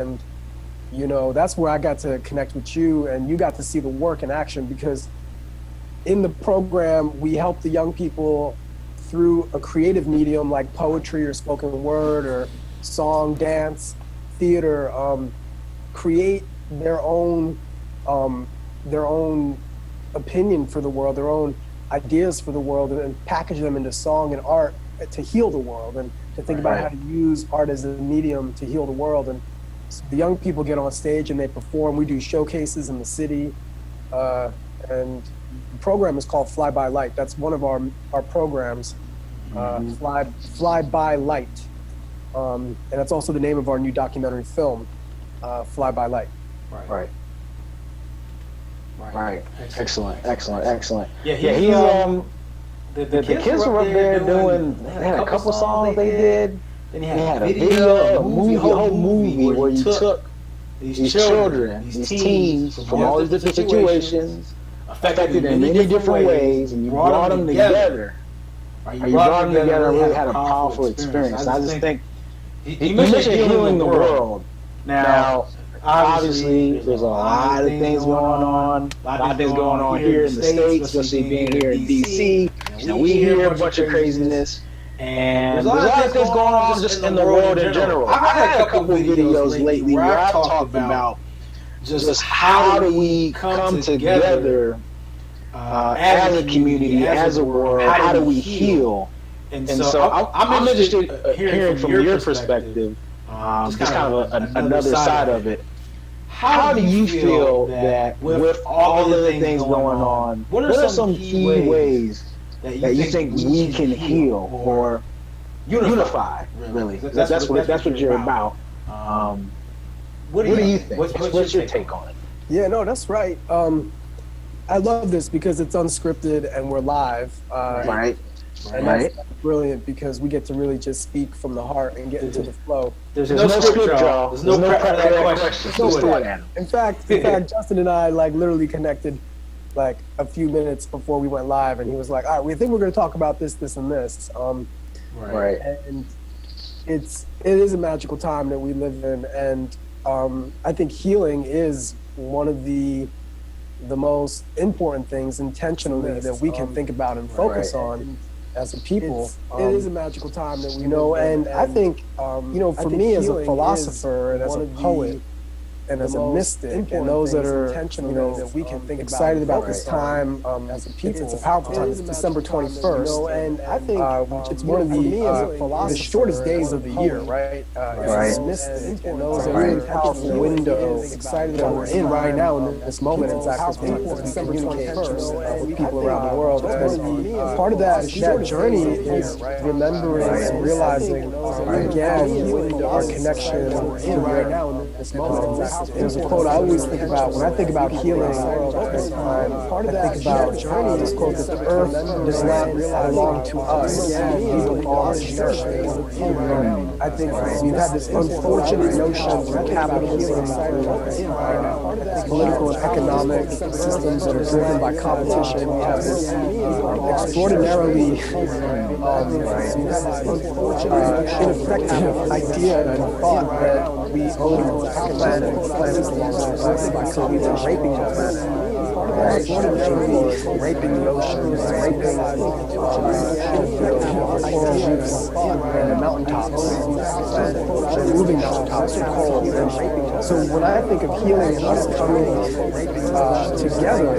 And that's where I got to connect with you, and you got to see the work in action, because in the program, we help the young people through a creative medium like poetry or spoken word or song, dance, theater, create their own opinion for the world, their own ideas for the world, and package them into song and art to heal the world, and to think about how to use art as a medium to heal the world. And so the young people get on stage and they perform. We do showcases in the city, and the program is called Fly by Light. That's one of our programs, Fly by Light, and that's also the name of our new documentary film, Fly by Light. Right. Excellent. Yeah, He's the kids were up there doing. They had a couple songs they did. Then he had a video, a whole movie where you took these children, these teens from all these different situations, affected in many different ways, and you brought them together. You brought them together and really had a powerful experience. I just think you mentioned healing the world. Now, obviously, there's a lot of things going on. A lot of things going on here in the States, especially being here in D.C. We hear a bunch of craziness. And there's a lot of things going on just in the world in general. I've had a couple of videos lately where I've talked about just how do we come together as a community, as a world, how do we heal? And so I'm interested in hearing from your perspective, just kind of another side of it. How do you feel that with all of the things going on, what are some key ways that you think we can heal or unify? Really, that's what you're about. What do you think? What's your take on it? Yeah, no, that's right. I love this because it's unscripted and we're live. And that's brilliant, because we get to really just speak from the heart and get into the flow. There's no script, y'all. There's no prep for that question. In fact, Justin and I literally connected like a few minutes before we went live, and he was like, all right, we think we're going to talk about this, and this. And it is a magical time that we live in, and I think healing is one of the most important things intentionally that we can think about and focus on as a people. It is a magical time that we and I think for me as a philosopher and as a poet and as a mystic, and those that are that we can think excited about this time as a people. It's a powerful time. It's December 21st, and I think it's one of the shortest days of the year, right? As a mystic, and those are really powerful window excited that we're in right now in this moment. In fact, it's December 21st with people around the world. And part of that journey is remembering and realizing again our connection to right now in this moment. There's a quote I always think about when I think about healing this time. I think about this quote that the earth does not belong to us. We belong to her. I think we've had this unfortunate notion of capitalism, political and economic systems that are driven by competition. We have this extraordinarily ineffective idea and thought that we own the planet. So we've been raping the planet. Raping the oceans, raping coral reefs and the mountaintops, moving mountaintops from coral. So when I think of healing and us coming together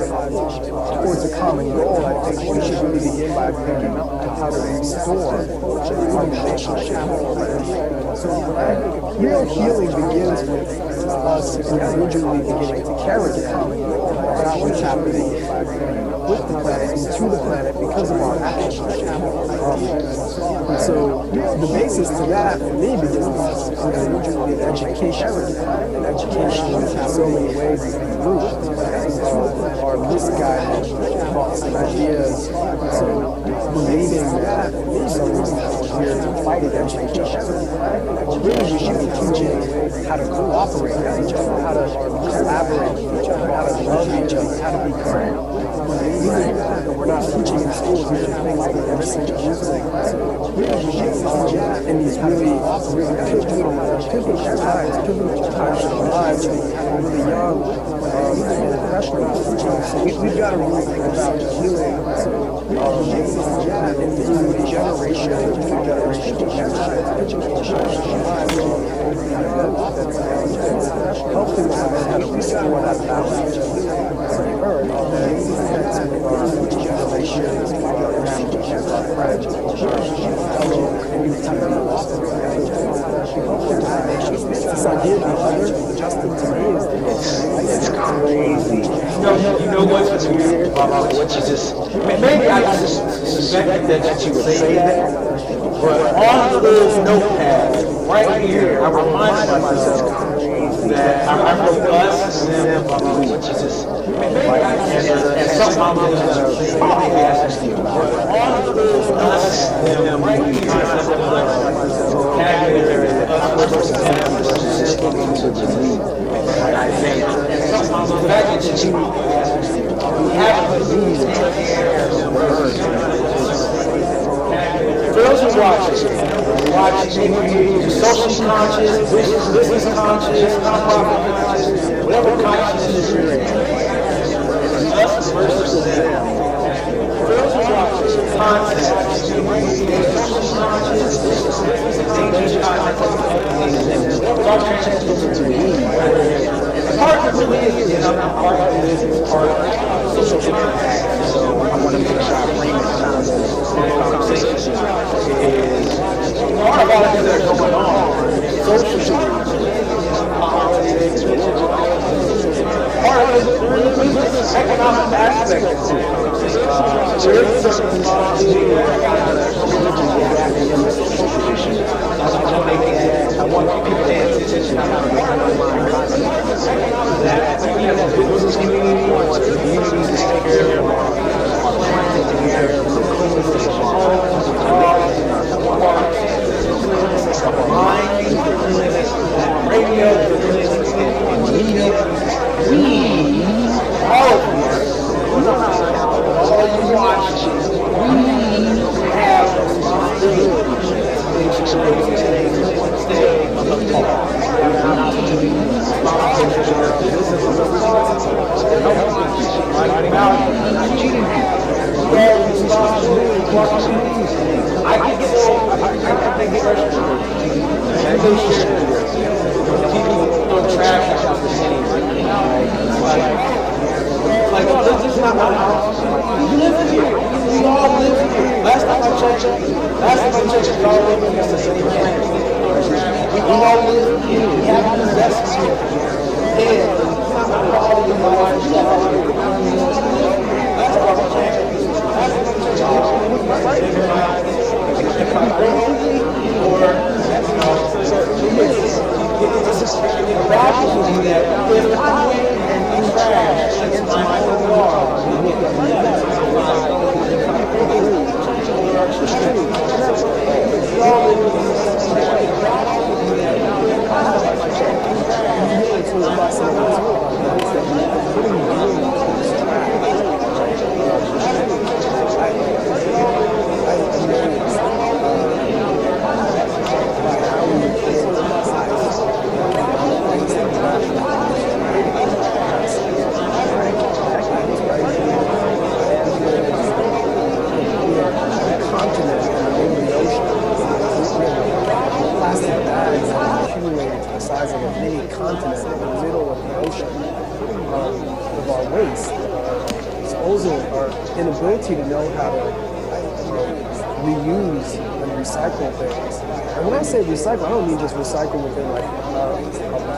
towards a common goal, I think we should really begin by thinking how to restore our relationship. So when I think of real healing begins with us individually beginning to care again about what's happening with the planet and to the planet because of our actions. And so the basis to that for me begins with individually education. And education in so many ways is rooted our misguided thoughts and ideas. So believing that here to fight against each other. Well, really, we should be teaching how to cooperate with each other, how to collaborate with each other, how to love each other, how to be kind. We're not teaching in schools these are things that we're essentially using in these really pivotal times in our lives, really young and impressionable. So we've got to really think about healing in these new generations, help them to learn how to restore that balance on the earth and generations, our friends, fellow this idea of the other, Justin, to me is it's crazy. You know what's weird about what you just, maybe I just suspected that you would say that, but on the little notepad right here, I reminded myself that I wrote us and them about what you just, and something I'm going to probably ask you about. On the little us and them right here, vocabulary, us versus them versus I think, and sometimes the fact that you have to lose for those who watch maybe you're socially conscious, business conscious, nonprofit conscious, whatever consciousness you're in. Us versus them. For those who watch conscious, part of it is, part of it is part of social impact. So I want to make sure I frame it kind of in the conversation is part of all the things that are going on, social politics, part of it is economic aspect of it. There is certain responsibility that I want people to pay attention to how to make that we as a business community want the communities to take care of our planet, take care of the cleanliness of our homes, our cars, our parks, the cleanliness of our minds, the cleanliness of radio, the cleanliness in media. We, all of us, all you watch, we have a responsibility to stay apart. I can get people throw trash out the city. Like, oh, this is not my house. We live here. We all live here. Last time I checked, we all live in the same planet. We all live here. We have an investment here. And quality of life. That's what I'm saying. It's just tragedy that if I went and do trash against my own law, inability to know how to reuse and recycle things. And when I say recycle, I don't mean just recycle within like a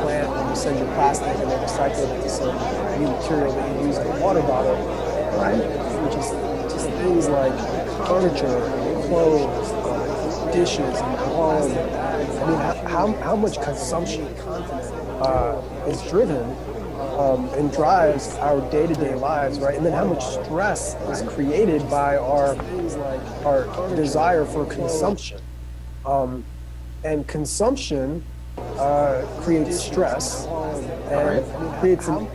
plant when you send your plastic and they recycle it into some new material that you use in a water bottle, right? Which is just things like furniture, clothes, dishes, and home. I mean, how much consumption is driven and drives our day-to-day lives, right? And then how much stress is created by our desire for consumption. And consumption creates stress and creates an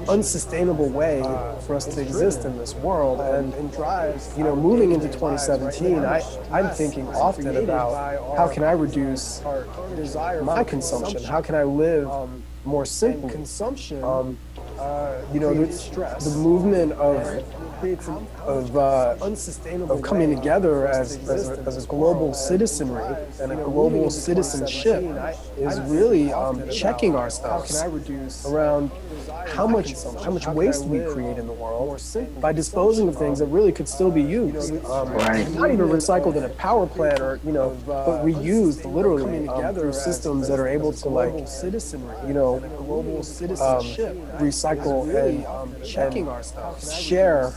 unsustainable way for us to exist in this world. And drives, moving into 2017, I'm thinking often about how can I reduce my consumption? How can I live more simply? Consumption, the movement of coming together as a global citizenry and a global citizenship is really checking ourselves around how much waste we create in the world by disposing of things that really could still be used, not even recycled in a power plant or but reused literally through systems that are able to recycle and checking ourselves, share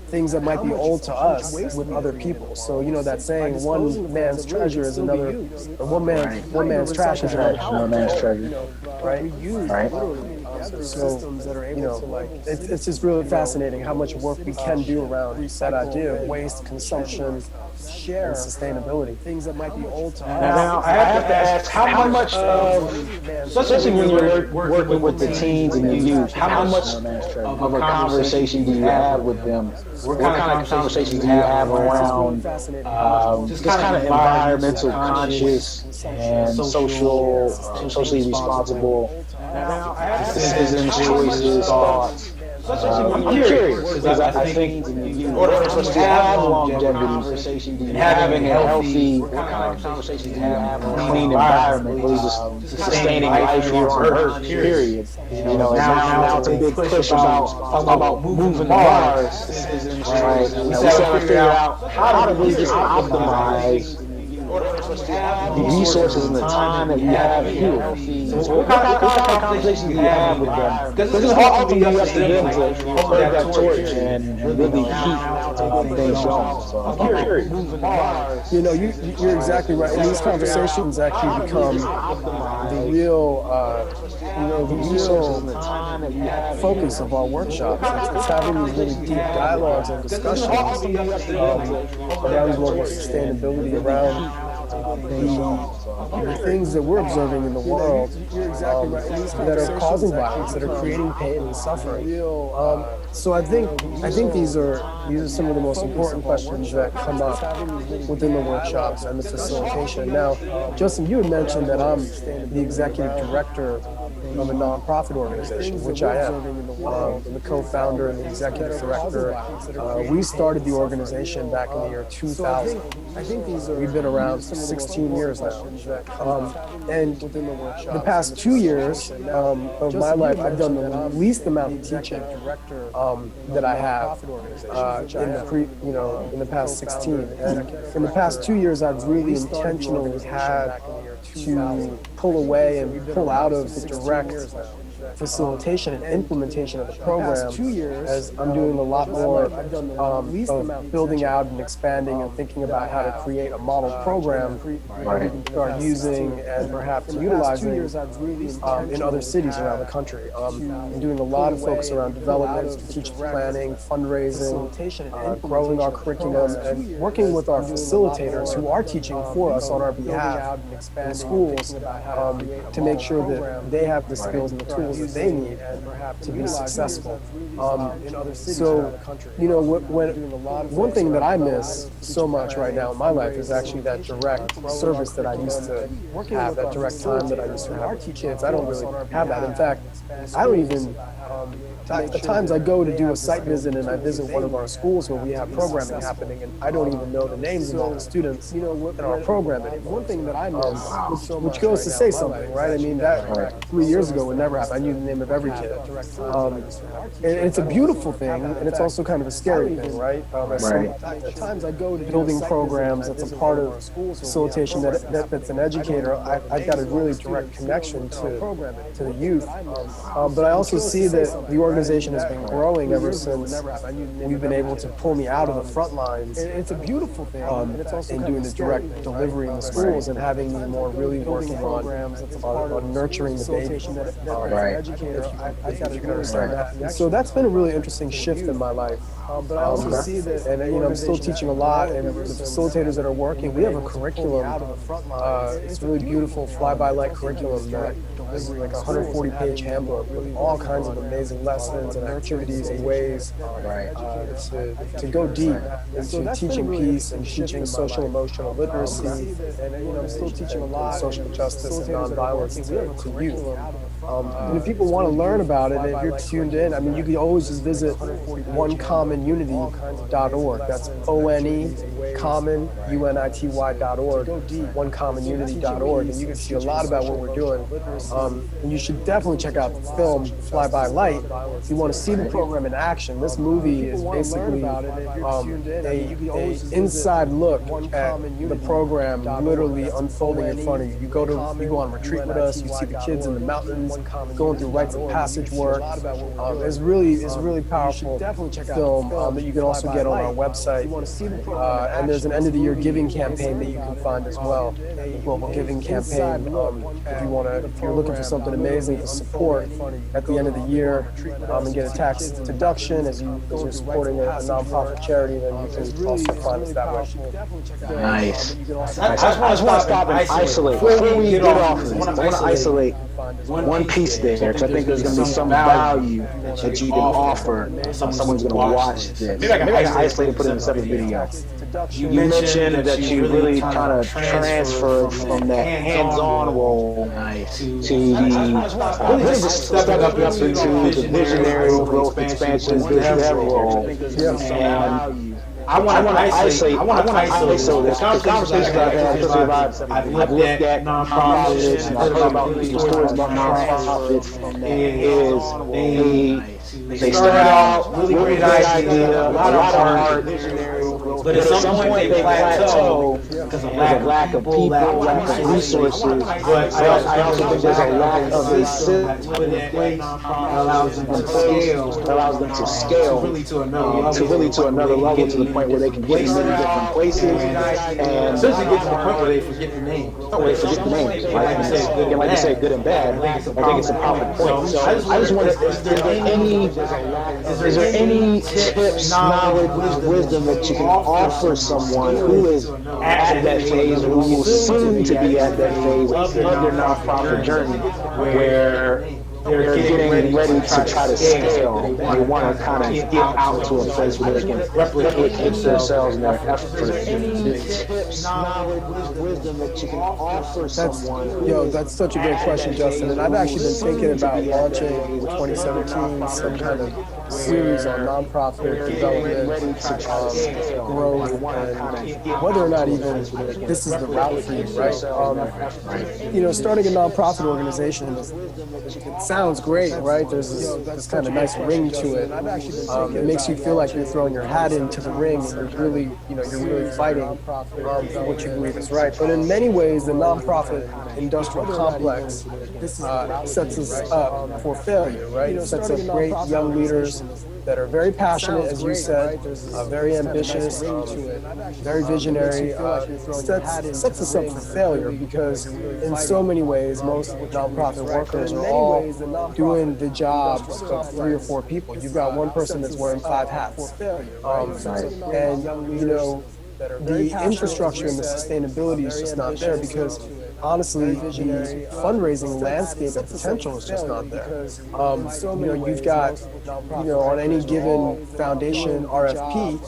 things that might be old to us with other people. So that saying, one man's treasure is another, or one man's trash is another man's treasure. Right. So it's just really fascinating how much work we can do around that idea of waste, consumption, share, and sustainability. Things that might be old to us. Now I have to ask, how much especially when you're working with the teens and the youth, how much of a conversation do you have with them? What kind of conversations do you have around just kind of environmental conscious and socially responsible decisions, choices, thoughts? I'm curious because I think in order for us to have longevity and having a healthy clean environment, really just sustaining life here on Earth, period. Now it's a big push about moving to Mars. Right? We gotta figure out how to really just optimize the resources and the time that we have here. So what kind of conversations do you have with them? Because it's ultimately up to them to hold that torch and really keep things going. So I'm curious. You're exactly right. And these conversations actually become the real focus of our workshops. It's having these really deep dialogues and discussions around global sustainability, around the things that we're observing in the world that are causing violence, that are creating pain and suffering. So I think these are some of the most important questions that come up within the workshops and the facilitation. Now, Justin, you had mentioned that I'm the executive director of a nonprofit organization, which I am. I'm the co-founder and the executive director. We started the organization back in the year 2000. We've been around for 16 years now. And the past 2 years of my life, I've done the least amount of teaching that I have in the past 16. And in the past 2 years, I've really intentionally had to pull away and pull out of the direct facilitation and implementation of the program, as I'm doing a lot more of building out and expanding and thinking about how to create a model program that we can start using and perhaps utilizing in other cities around the country. I'm doing a lot of focus around development, strategic planning, fundraising, growing our curriculum, and working with our facilitators who are teaching for us on our behalf in schools to make sure that they have the skills and the tools that they need to be successful. One thing that I miss so much right now in my life is actually that direct service that I used to have, that direct time that I used to have with kids. I don't really have that. In fact, I don't even, at times I go to do a site visit and I visit one of our schools where we have programming happening, and I don't even know the names of all the students in our program anymore. One thing that I miss, which goes to say something, right? I mean, that 3 years ago would never happen. I knew the name of every kid. And it's a beautiful thing, and it's also kind of a scary thing, right? At times I go to building programs that's a part of facilitation that's an educator. I've got a really direct connection to the youth. But I also see that the organization has been growing ever since we've been able to pull me out of the front lines. It's a beautiful thing. In doing the direct delivery in the schools and having me more really working on nurturing the baby. educator, I think you can understand that. And so that's been a really interesting shift in my life. But I also see that, and I'm still teaching a lot, and the facilitators that are working, we have a curriculum. It's really beautiful fly-by-light curriculum that is like a 140-page handbook with all kinds of amazing lessons and activities and ways to go deep into teaching peace and teaching social emotional literacy. And I'm still teaching a lot social justice and nonviolence to youth. And if people want to learn about it, if you're tuned in, I mean, you can always just visit onecommonunity.org. That's ONE common UNITY.org, onecommonunity.org, and you can see a lot about what we're doing. And you should definitely check out the film Fly By Light if you want to see the program in action. This movie is basically an inside look at the program literally unfolding in front of you. You go on retreat with us, you see the kids in the mountains going through rites of passage work. It's really powerful film that you can also get on our website. And there's an end of the year giving campaign that you can find as well. The global giving campaign. If you're looking for something amazing to support at the end of the year and get a tax deduction as you're supporting a nonprofit charity, then you can also find us that way. Nice. I just want to stop and isolate. Before we get off of this, I want to isolate one piece there, because I think there's going to be some value that you can offer someone's going to watch this. Maybe I can isolate and put it in a separate video. You mentioned that you really kind of transferred from that hands-on role to the really just stepping up into the visionary growth expansion visionary role. And I want to isolate this. The conversations I've had, especially I've looked at nonprofits and I've heard about the stories about nonprofits, they start out really great idea, a lot of heart, but at some point they plateau because of lack of people, lack of resources. But I also think there's a lack of a system that allows them to scale to another level, to the point where they can get in many different places, and especially get to the point where they forget the name. Like you say, good and bad. I think it's a powerful point. So I just want to, is there any tips, knowledge, wisdom that you can offer someone who is at that phase, or who will soon to be at that phase of their nonprofit journey, where they're getting ready to try to scale, and they want to kind of get out to a place where they can replicate themselves and their efforts? Any tips, knowledge, wisdom that you can offer someone? That's such a great question, Justin. And I've actually been thinking about launching in 2017 some kind of series on nonprofit development, growth, and whether or not even this is the route for you, right? Starting a nonprofit organization, it sounds great, right? There's this kind of nice ring to it. It makes you feel like you're throwing your hat into the ring, and you're really fighting for what you believe is right. But in many ways, the nonprofit industrial complex sets us up for failure, right? It sets up great young leaders that are very passionate, as you said, very ambitious, very visionary, sets us up for failure, because in so many ways, most nonprofit workers are all doing the jobs of 3 or 4 people. You've got one person that's wearing 5 hats. The infrastructure and the sustainability is just not there, because honestly, the fundraising landscape and potential is just not there. You've got, on any given foundation RFP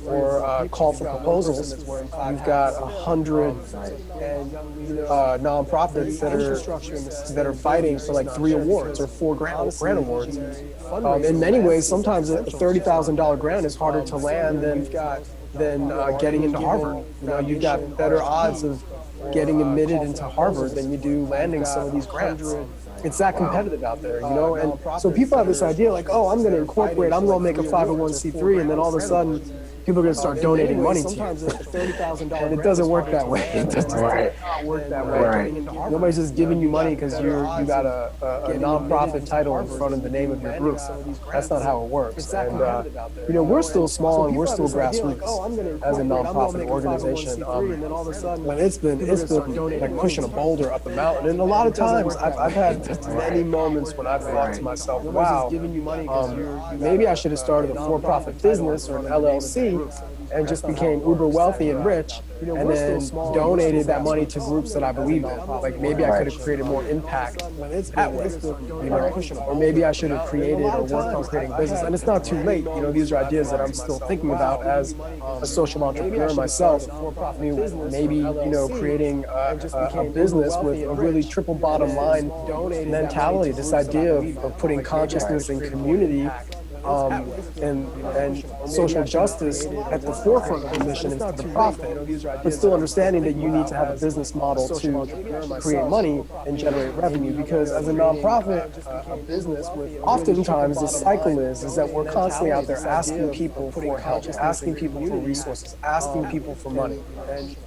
or call for proposals, you've got 100 nonprofits that are fighting for like 3 awards or 4 grant awards. In many ways, sometimes a $30,000 grant is harder to land than getting into Harvard. You've got better odds of getting admitted into Harvard than you do landing some of these grants. It's that competitive out there, and so people have this idea like, oh, I'm going to incorporate, I'm going to make a 501c3, and then all of a sudden people are going to start donating money to you. And it doesn't work that way. It does not work that way. Nobody's just giving you money because you got a nonprofit title in front of the name of your group. That's not how it works. And you know, we're still small and we're still grassroots as a nonprofit organization. But it's been like pushing a boulder up the mountain. And a lot of times I've had many moments when I've thought to myself, wow, maybe I should have started a for-profit business or an LLC and just became uber wealthy and rich, and then donated that money to groups that I believed in. Like maybe I could have created more impact that way, you know, or maybe I should have created or worked on creating business. And it's not too late. You know, these are ideas that I'm still thinking about as a social entrepreneur myself. I mean, maybe, you know, creating a business with a really triple bottom line mentality, this idea of putting consciousness and community and social justice at the forefront of the mission instead of the profit, but still understanding that you need to have a business model to create money and generate revenue. Because as a nonprofit, a business, oftentimes the cycle is that we're constantly out there asking people for help, asking people for resources, asking people for money.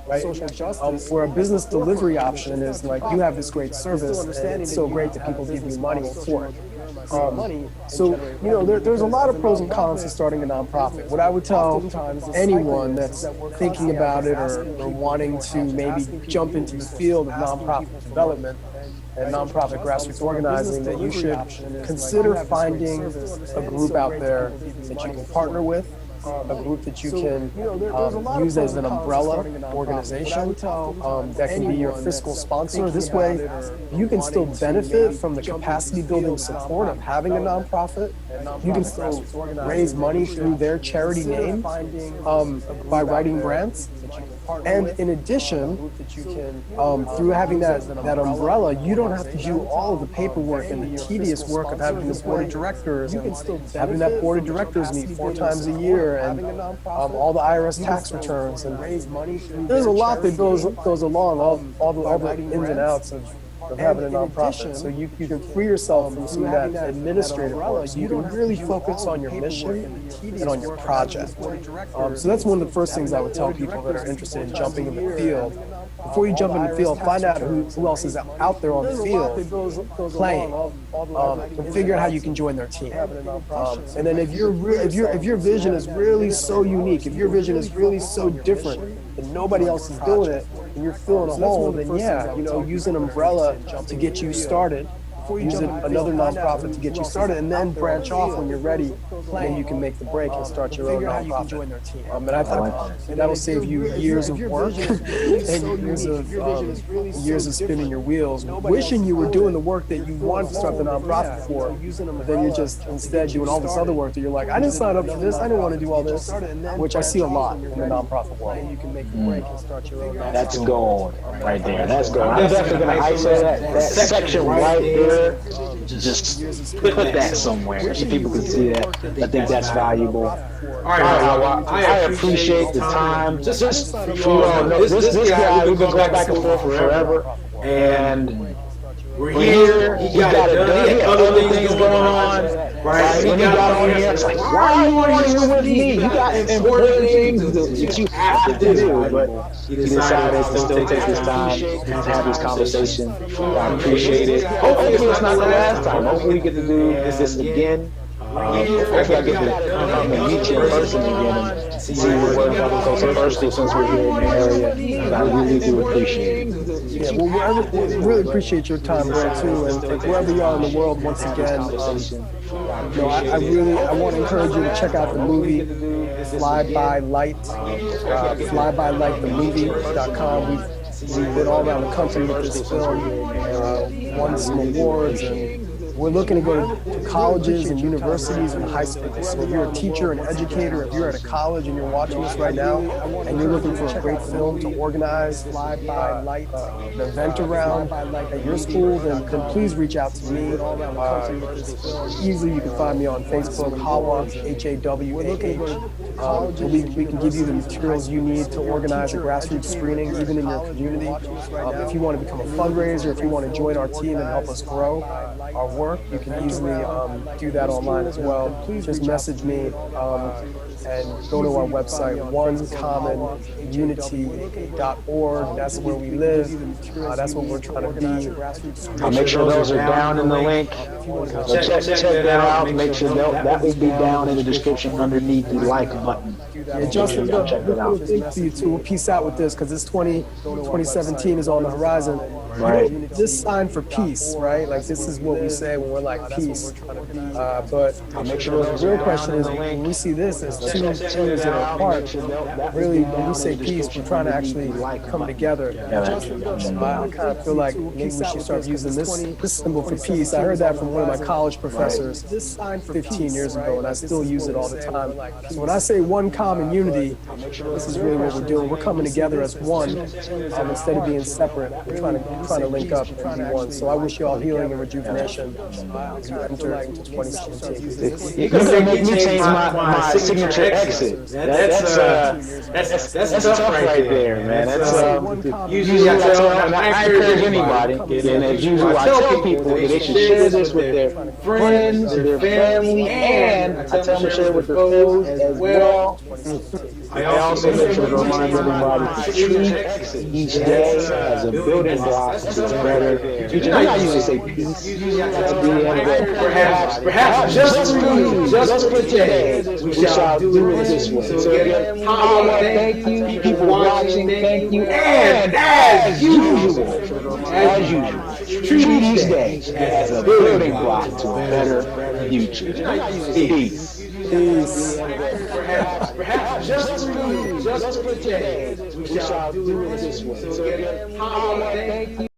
Right? Where a business delivery option is like, you have this great service and it's so great that people give you money for it. So, you know, there's a lot of pros and cons to starting a nonprofit. What I would tell anyone that's thinking about it or wanting to maybe jump into the field of nonprofit development and nonprofit grassroots organizing, that you should consider finding a group out there that you can partner with, a group that you can use as an umbrella organization that can be your fiscal sponsor. This way, you can still benefit from the capacity building support of having a nonprofit. You can still raise money through their charity name by writing grants. And in addition, through having that umbrella, you don't have to do all of the paperwork and the tedious work of having the board of directors and having that board of directors meet 4 times a year and all the IRS tax returns. And there's a lot that goes along, all the ins and outs of having a nonprofit. So you can free yourself from some of that administrative work. So you can really focus on your mission and on your project. So that's one of the first things I would tell people that are interested in jumping in the field. Before you jump in the field, find out who else is out there on the field playing, and figure out how you can join their team. And then if your vision is really so unique, if your vision is really so different and nobody else is doing it, and you're filling a hole, then yeah, you know, use an umbrella to get you started. Use another nonprofit to get you started, and then branch off when you're ready. Then you can make the break and start your own nonprofit. And I think that will save you years of work and years of spinning your wheels, wishing you were doing the work that you wanted to start the nonprofit for. But then you're just instead doing all this other work that you're like, I didn't sign up for this. I didn't want to do all this, which I see a lot in the nonprofit world. You can make the break and start your own nonprofit. That's gold right there. That's gold. I'm definitely going to isolate that section right there. Just put that somewhere so people can see that. I think that's valuable. All right, I appreciate the time. Just you all know, this guy, we've been going back and forth forever, and we're here. He got it done. He had other things going on. Right? When he got on here, it's like, why are you on here with me? You got important things that you have to do. But he decided to still take this time to have this conversation. I appreciate it. Hopefully it's not the last time. Hopefully we get to do this again. Hopefully I get to come and meet you in person again and see what we're about to first since we're here in the area. And I really do appreciate it. Yeah, well, we really appreciate your time, Brad, too, and wherever you are in the world, once again, I want to encourage you to check out the movie Fly By Light, flybylightthemovie.com. We've been all around the country with this film, won some awards, and we're looking to go to colleges and universities and high schools. So if you're a teacher, an educator, if you're at a college and you're watching this right now, and you're looking for a great film to organize an event around at your school, then please reach out to me. Easily you can find me on Facebook, Hawah, Hawah. We can give you the materials you need to organize a grassroots screening, even in your community. If you want to become a fundraiser, if you want to join our team and help us grow our work, work. You can easily do that online as well. Just message me and go to our website, onecommonunity.org. That's where we live. That's what we're trying to be. I'll make sure those are down in the link. So check that out. Make sure that will be down in the description underneath the like button. Yeah, Justin, check that out. Thank you too. We'll peace out with this because this 2017 is on the horizon. Right. This sign for peace, right? Like this is what we say when we're like peace. But I'll make sure the real question is when we see this as two things that are apart, really when we say peace, we're trying to actually come together. So I kind of feel like maybe we should start using this symbol for peace. I heard that from one of my college professors 15 years ago, and I still use it all the time. So when I say one common unity, this is really what we're doing. We're coming together as one instead of being separate. We're trying to link up and be one. So I wish you all healing and rejuvenation as you enter into 2017. You can make me change my signature exit. That's tough right there, man. That's usually I encourage anybody, and as usual I tell people that they should share this with their friends, their family, and I tell them to share it with their foes as well. I also make sure to remind everybody to treat each day as a building block to a better future. I usually say peace. That's the end of it. Perhaps just for today, we shall do it this way. So again, Hawah, thank you. People watching, thank you. And as usual, treat each day as a building block to a better future. Peace. Peace. Perhaps just for today, we shall do it this way. So again, Hawah, thank you.